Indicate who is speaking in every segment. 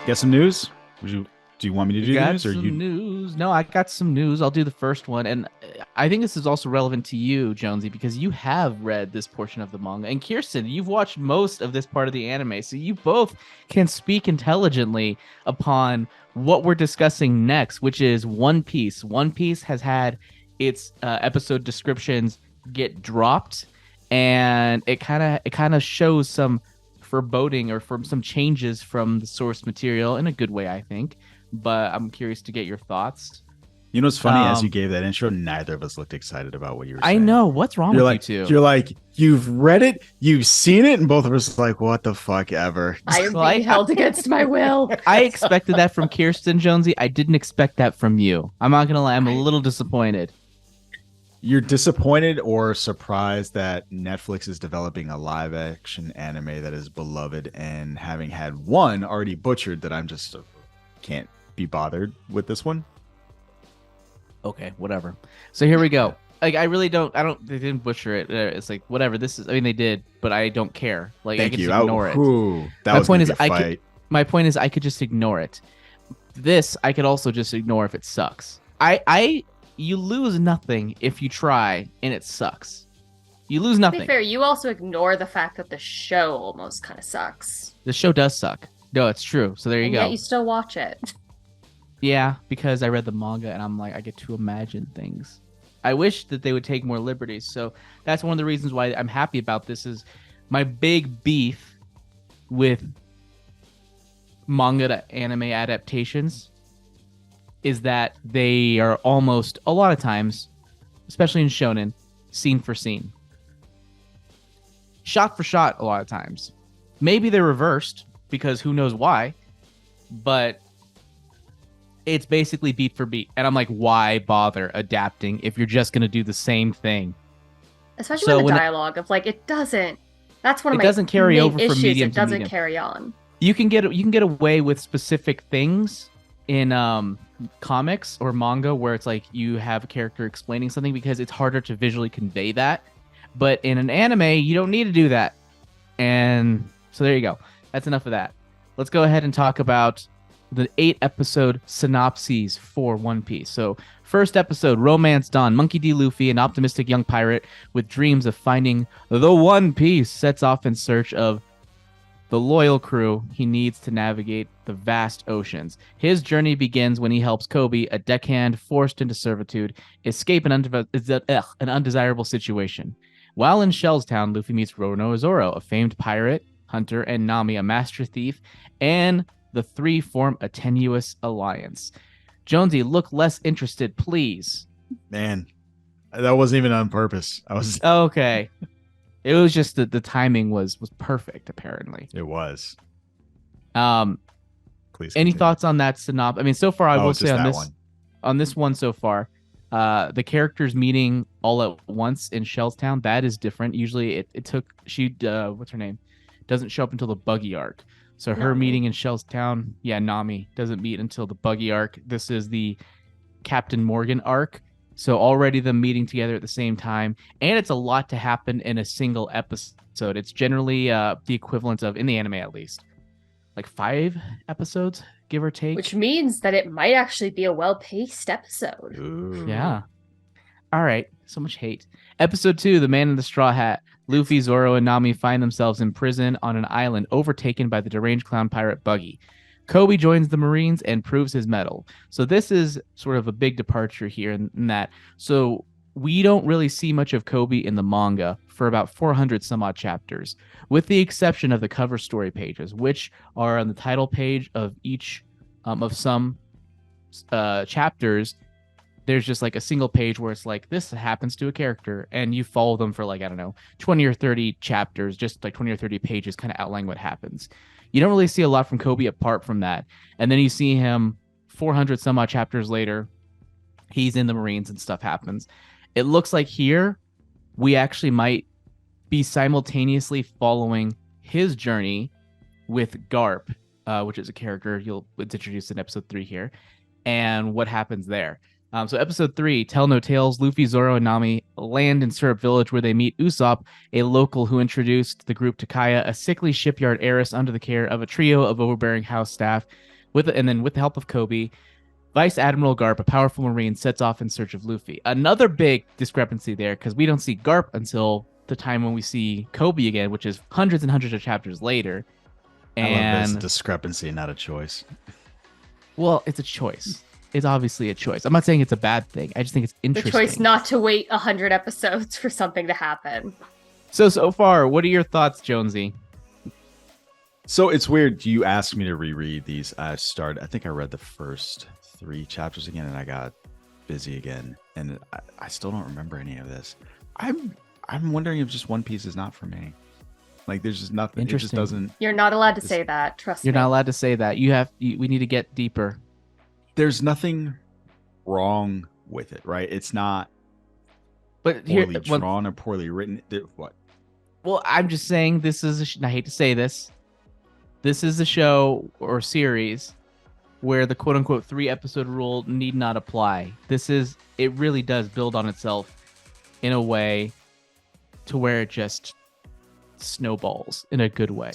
Speaker 1: Get some news? Do you want me to
Speaker 2: You
Speaker 1: do the
Speaker 2: got
Speaker 1: news or
Speaker 2: some
Speaker 1: you?
Speaker 2: news? No, I got some news. I'll do the first one. And I think this is also relevant to you, Jonesy, because you have read this portion of the manga. And Kirsten, you've watched most of this part of the anime. So you both can speak intelligently upon what we're discussing next, which is One Piece. One Piece has had its episode descriptions get dropped, and it kind of shows some foreboding or from some changes from the source material in a good way, I think. But I'm curious to get your thoughts.
Speaker 1: You know what's funny? As you
Speaker 2: Um,
Speaker 1: gave that intro, neither of us looked excited about what you were
Speaker 2: I
Speaker 1: saying.
Speaker 2: know what's wrong
Speaker 1: You're
Speaker 2: with you
Speaker 1: like,
Speaker 2: two.
Speaker 1: you're like, you've read it, you've seen it, and both of us are like, what the fuck ever.
Speaker 3: I am
Speaker 2: Well,
Speaker 3: being held against my will.
Speaker 2: I expected that from Kirsten Jonesy. I didn't expect that from you. I'm not gonna lie. I'm a
Speaker 3: I,
Speaker 2: little disappointed.
Speaker 1: You're disappointed or surprised that Netflix is developing a live action anime that is beloved and having had one already butchered that I'm just can't be bothered with this one.
Speaker 2: Okay, whatever. So here we go. Like I really don't. I don't. They didn't butcher it. It's like whatever. This is. I mean, they did, but I don't care. Like I
Speaker 1: Thank
Speaker 2: could
Speaker 1: you.
Speaker 2: just ignore it.
Speaker 1: That
Speaker 2: My
Speaker 1: was going
Speaker 2: point
Speaker 1: to
Speaker 2: is,
Speaker 1: be a
Speaker 2: I could.
Speaker 1: fight.
Speaker 2: My point is, I could just ignore it. This I could also just ignore if it sucks. I you lose nothing if you try and it sucks. You lose
Speaker 3: to be
Speaker 2: nothing.
Speaker 3: fair, you also ignore the fact that the show almost kind of sucks.
Speaker 2: The show does suck. No, it's true. So there you
Speaker 3: And
Speaker 2: go.
Speaker 3: yet you still watch it.
Speaker 2: Yeah, because I read the manga and I'm like, I get to imagine things. I wish that they would take more liberties. So that's one of the reasons why I'm happy about this. Is my big beef with manga to anime adaptations is that they are almost a lot of times, especially in shonen, scene for scene, shot for shot. A lot of times, maybe they're reversed because who knows why, but it's basically beat for beat. And I'm like, why bother adapting if you're just gonna do the same thing?
Speaker 3: Especially
Speaker 2: So
Speaker 3: when the
Speaker 2: when
Speaker 3: dialogue of like it doesn't. That's one of
Speaker 2: it
Speaker 3: my
Speaker 2: doesn't carry
Speaker 3: main
Speaker 2: over from
Speaker 3: issues.
Speaker 2: medium
Speaker 3: It
Speaker 2: to
Speaker 3: doesn't
Speaker 2: medium,
Speaker 3: carry on.
Speaker 2: you can get away with specific things in comics or manga where it's like you have a character explaining something because it's harder to visually convey that. But in an anime, you don't need to do that. And so there you go. That's enough of that. Let's go ahead and talk about the 8 episode synopses for One Piece. So, first episode, Romance Dawn. Monkey D. Luffy, an optimistic young pirate with dreams of finding the One Piece, sets off in search of the loyal crew he needs to navigate the vast oceans. His journey begins when he helps Kobe, a deckhand forced into servitude, escape an undesirable situation. While in Shellstown, Luffy meets Rono Zoro, a famed pirate, hunter, and Nami, a master thief, and the three form a tenuous alliance. Jonesy, look less interested, please.
Speaker 1: Man, that wasn't even on purpose. I was.
Speaker 2: Okay. It was just that the timing was perfect, apparently.
Speaker 1: It was.
Speaker 2: Um,
Speaker 1: Please.
Speaker 2: any
Speaker 1: Continue.
Speaker 2: thoughts on that synopsis? I mean, so far I will
Speaker 1: Just
Speaker 2: say
Speaker 1: that one.
Speaker 2: on this one so far, the characters meeting all at once in Shellstown, that is different. Usually it took what's her name? Doesn't show up until the buggy arc. So her
Speaker 3: Nami.
Speaker 2: meeting in Shellstown, yeah, Nami doesn't meet until the buggy arc. This is the Captain Morgan arc. So already them meeting together at the same time, and it's a lot to happen in a single episode. It's generally the equivalent of, in the anime at least, like 5 episodes, give or take.
Speaker 3: Which means that it might actually be a well-paced episode.
Speaker 1: Ooh.
Speaker 2: Yeah. All right. So much hate. Episode 2, The Man in the Straw Hat. Luffy, Zoro, and Nami find themselves in prison on an island overtaken by the deranged clown pirate Buggy. Kobe joins the Marines and proves his mettle. So this is sort of a big departure here in that. So we don't really see much of Kobe in the manga for about 400 some odd chapters, with the exception of the cover story pages, which are on the title page of each of some chapters. There's just like a single page where it's like, this happens to a character, and you follow them for like, I don't know, 20 or 30 chapters, just like 20 or 30 pages, kind of outlining what happens. You don't really see a lot from Kobe apart from that. And then you see him 400 some odd chapters later. He's in the Marines and stuff happens. It looks like here we actually might be simultaneously following his journey with Garp, which is a character it's introduced in episode 3 here, and what happens there. So episode 3, Tell No Tales, Luffy, Zoro, and Nami land in Syrup Village where they meet Usopp, a local who introduced the group to Kaya, a sickly shipyard heiress under the care of a trio of overbearing house staff. And then with the help of Kobe, Vice Admiral Garp, a powerful Marine, sets off in search of Luffy. Another big discrepancy there, because we don't see Garp until the time when we see Kobe again, which is hundreds and hundreds of chapters later.
Speaker 1: I love this
Speaker 2: And
Speaker 1: discrepancy, not a choice.
Speaker 2: well, it's a choice. It's obviously a choice. I'm not saying it's a bad thing. I just think it's
Speaker 3: The
Speaker 2: interesting.
Speaker 3: choice not to wait 100 episodes for something to happen.
Speaker 2: So far, what are your thoughts, Jonesy?
Speaker 1: So it's weird. You asked me to reread these. I think I read the first 3 chapters again, and I got busy again, and I still don't remember any of this. I'm wondering if just One Piece is not for me. Like, there's just nothing. It just
Speaker 2: Interesting.
Speaker 1: doesn't.
Speaker 3: You're not allowed to say that. Trust
Speaker 2: You're
Speaker 3: me.
Speaker 2: not allowed to say that. We need to get deeper.
Speaker 1: There's nothing wrong with it, right? It's not
Speaker 2: But here,
Speaker 1: poorly drawn or poorly written. What?
Speaker 2: well, I'm just saying this is. I hate to say this. This is a show or series where the quote unquote 3-episode rule need not apply. It really does build on itself in a way to where it just snowballs in a good way.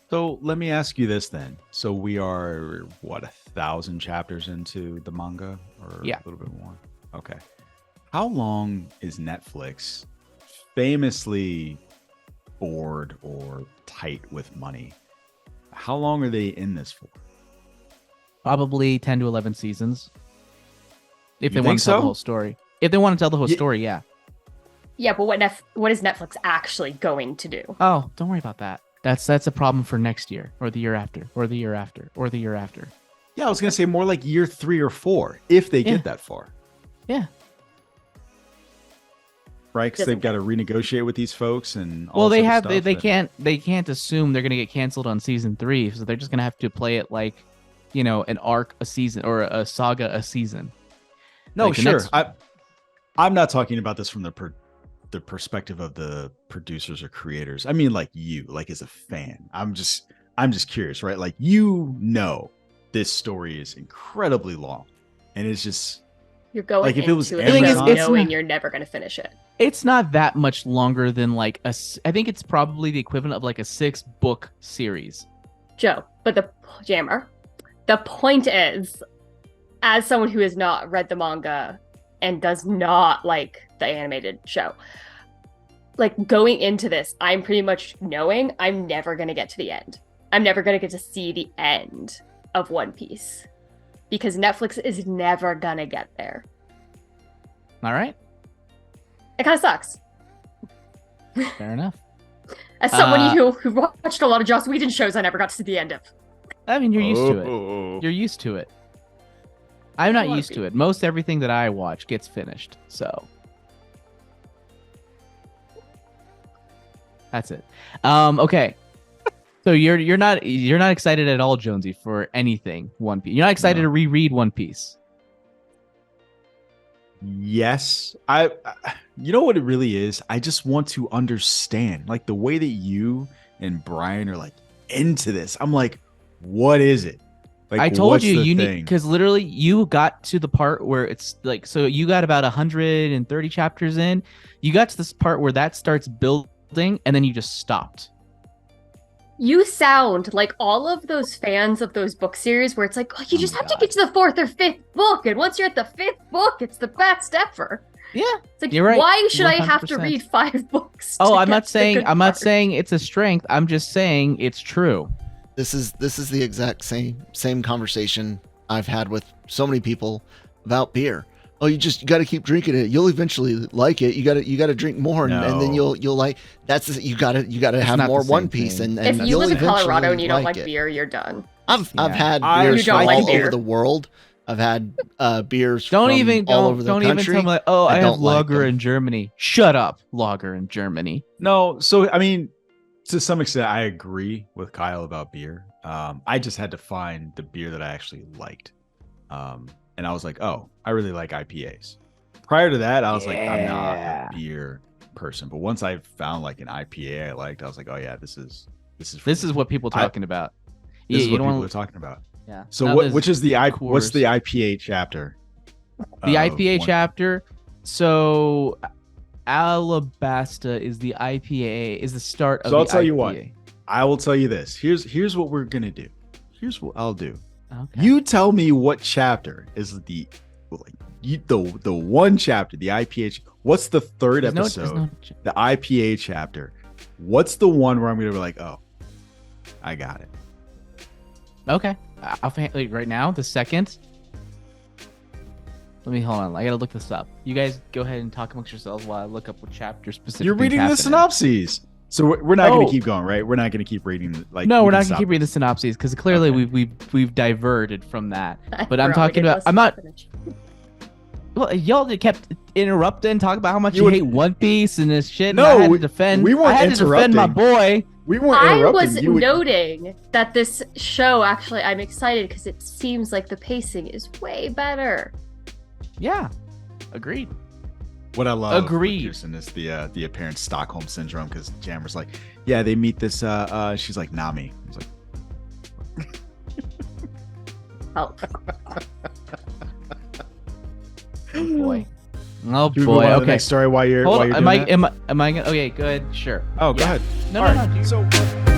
Speaker 1: So let me ask you this then. So we are 1,000 chapters into the manga, or
Speaker 2: Yeah.
Speaker 1: a little bit more. Okay. How long is Netflix famously bored or tight with money? How long are they in this for?
Speaker 2: Probably 10 to 11 seasons. If
Speaker 1: You
Speaker 2: they want
Speaker 1: think
Speaker 2: to tell the
Speaker 1: so?
Speaker 2: whole story. If they want to tell the whole
Speaker 1: Ye-
Speaker 2: story, yeah.
Speaker 3: Yeah, but what is Netflix actually going to do?
Speaker 2: Oh, don't worry about that. That's a problem for next year, or the year after, or the year after, or the year after.
Speaker 1: Yeah, I was going to say more like year 3 or 4, if they
Speaker 2: Yeah.
Speaker 1: get that far.
Speaker 2: Yeah.
Speaker 1: Right? Because they've got to renegotiate with these folks and all
Speaker 2: Well,
Speaker 1: this
Speaker 2: they
Speaker 1: other
Speaker 2: have
Speaker 1: stuff, and-
Speaker 2: they can't assume they're gonna get canceled on season 3, so they're just gonna have to play it like, an arc a season or a saga a season.
Speaker 1: No,
Speaker 2: Like, the
Speaker 1: sure.
Speaker 2: next-
Speaker 1: I'm not talking about this from the perspective of the producers or creators. I mean, like you, like as a fan. I'm just curious, right? Like, this story is incredibly long, and it's just
Speaker 3: You're going
Speaker 1: Like, if it was
Speaker 3: into it
Speaker 1: Amazon-
Speaker 3: knowing
Speaker 2: It's-
Speaker 3: you're never going to finish it.
Speaker 2: It's not that much longer than I think it's probably the equivalent of like a 6-book series.
Speaker 3: Joe, but the point is, as someone who has not read the manga and does not like the animated show, like going into this, I'm pretty much knowing I'm never going to get to the end. I'm never going to get to see the end of One Piece because Netflix is never going to get there.
Speaker 2: All right,
Speaker 3: It kind of sucks.
Speaker 2: fair enough.
Speaker 3: As someone who watched a lot of Joss Whedon shows, I never got to see the end of.
Speaker 2: I mean, you're used to it.
Speaker 1: Oh.
Speaker 2: You're used to it. I'm not
Speaker 3: I wanna
Speaker 2: used
Speaker 3: be.
Speaker 2: to it. Most everything that I watch gets finished, so that's it. Okay. So you're not excited at all, Jonesy, for anything One Piece. You're not excited
Speaker 1: No.
Speaker 2: to reread One Piece.
Speaker 1: Yes, you know what it really is? I just want to understand, like, the way that you and Brian are like into this. I'm like, what is it? Like,
Speaker 2: I told
Speaker 1: what's
Speaker 2: you
Speaker 1: the
Speaker 2: you need
Speaker 1: thing?
Speaker 2: because literally you got to the part where it's like, so you got about 130 chapters in. You got to this part where that starts building, and then you just stopped.
Speaker 3: You sound like all of those fans of those book series where it's like, oh, you
Speaker 1: Oh
Speaker 3: just
Speaker 1: my
Speaker 3: have to
Speaker 1: God.
Speaker 3: get to the 4th or 5th book, and once you're at the 5th book, it's the best ever.
Speaker 2: Yeah.
Speaker 3: It's like,
Speaker 2: You're right.
Speaker 3: why should I have to
Speaker 2: 100%.
Speaker 3: read 5 books?
Speaker 2: Oh,
Speaker 3: to
Speaker 2: I'm
Speaker 3: get
Speaker 2: not
Speaker 3: to the
Speaker 2: saying
Speaker 3: good
Speaker 2: I'm not
Speaker 3: part?
Speaker 2: saying it's a strength. I'm just saying it's true.
Speaker 4: This is the exact same conversation I've had with so many people about beer. Oh, you got to keep drinking it. You'll eventually like it. You got to drink more, and then
Speaker 1: No.
Speaker 4: you'll like. You got to have
Speaker 2: not
Speaker 4: more
Speaker 2: the same
Speaker 4: One Piece,
Speaker 2: thing.
Speaker 4: and
Speaker 3: If you
Speaker 4: you'll
Speaker 3: live in Colorado
Speaker 4: eventually
Speaker 3: and you don't like
Speaker 4: it.
Speaker 3: beer, you're done.
Speaker 4: I've
Speaker 2: Yeah.
Speaker 4: had
Speaker 1: I-
Speaker 4: beers
Speaker 3: You don't
Speaker 4: from
Speaker 3: like
Speaker 4: all
Speaker 3: beer.
Speaker 4: over the world. I've had beers
Speaker 2: Don't
Speaker 4: from
Speaker 2: even
Speaker 4: all over the
Speaker 2: don't even
Speaker 4: country.
Speaker 2: tell me like, oh, I have
Speaker 4: don't like
Speaker 2: lager
Speaker 4: them.
Speaker 2: in Germany. Shut up, lager in Germany.
Speaker 1: No, so I mean, to some extent, I agree with Kyle about beer. I just had to find the beer that I actually liked, and I was like, oh, I really like IPAs. Prior to that, I was like, I'm not
Speaker 2: Yeah.
Speaker 1: a beer person, but once I found like an IPA I liked, I was like, oh yeah, this is for
Speaker 2: This
Speaker 1: me.
Speaker 2: is what people
Speaker 1: I-
Speaker 2: talking about.
Speaker 1: This
Speaker 2: Yeah,
Speaker 1: is
Speaker 2: you
Speaker 1: what
Speaker 2: don't
Speaker 1: people
Speaker 2: want.
Speaker 1: are talking about.
Speaker 2: Yeah.
Speaker 1: So
Speaker 2: Now
Speaker 1: what?
Speaker 2: there's
Speaker 1: Which is the what's
Speaker 2: Coors.
Speaker 1: the IPA chapter?
Speaker 2: The
Speaker 1: of
Speaker 2: IPA
Speaker 1: One-
Speaker 2: chapter? So Alabasta is the IPA. Is the start of
Speaker 1: So I'll
Speaker 2: the
Speaker 1: tell you what.
Speaker 2: IPA.
Speaker 1: I will tell you this. Here's what we're gonna do. Here's what I'll do.
Speaker 2: Okay.
Speaker 1: You tell me what chapter is the one chapter, the IPA. What's the third episode? The IPA chapter. What's the one where I'm gonna be like, oh, I got it.
Speaker 2: Okay. Like right now, the second. Let me hold on. I gotta look this up. You guys go ahead and talk amongst yourselves while I look up what chapter specifically.
Speaker 1: You're reading the synopses, so we're not going to keep going, right? We're not going to keep reading.
Speaker 2: No, we're not going to keep reading the synopses because clearly we've diverted from that. But I'm talking about. I'm not. Well, y'all kept interrupting, talking about how much you hate One Piece and this shit.
Speaker 1: No,
Speaker 2: and I had to defend.
Speaker 1: We weren't
Speaker 2: I had
Speaker 1: interrupting.
Speaker 2: to defend my boy.
Speaker 1: We weren't interrupting.
Speaker 3: I was noting that this show actually, I'm excited because it seems like the pacing is way better.
Speaker 2: Yeah, agreed.
Speaker 1: What I love,
Speaker 2: agreed,
Speaker 1: Pearson, is the apparent Stockholm syndrome because Jammer's like, yeah, they meet this. She's like Nami. I was like,
Speaker 3: help.
Speaker 2: Oh boy. Oh
Speaker 1: Can we move
Speaker 2: boy.
Speaker 1: on to the
Speaker 2: Okay.
Speaker 1: next story while you're
Speaker 2: Hold
Speaker 1: while
Speaker 2: on.
Speaker 1: you're doing that?
Speaker 2: Am I? Okay. Good. Sure.
Speaker 1: Oh, go
Speaker 2: Yeah.
Speaker 1: ahead.
Speaker 2: No,
Speaker 1: All
Speaker 2: no,
Speaker 1: right.
Speaker 2: no. Dude.
Speaker 1: So.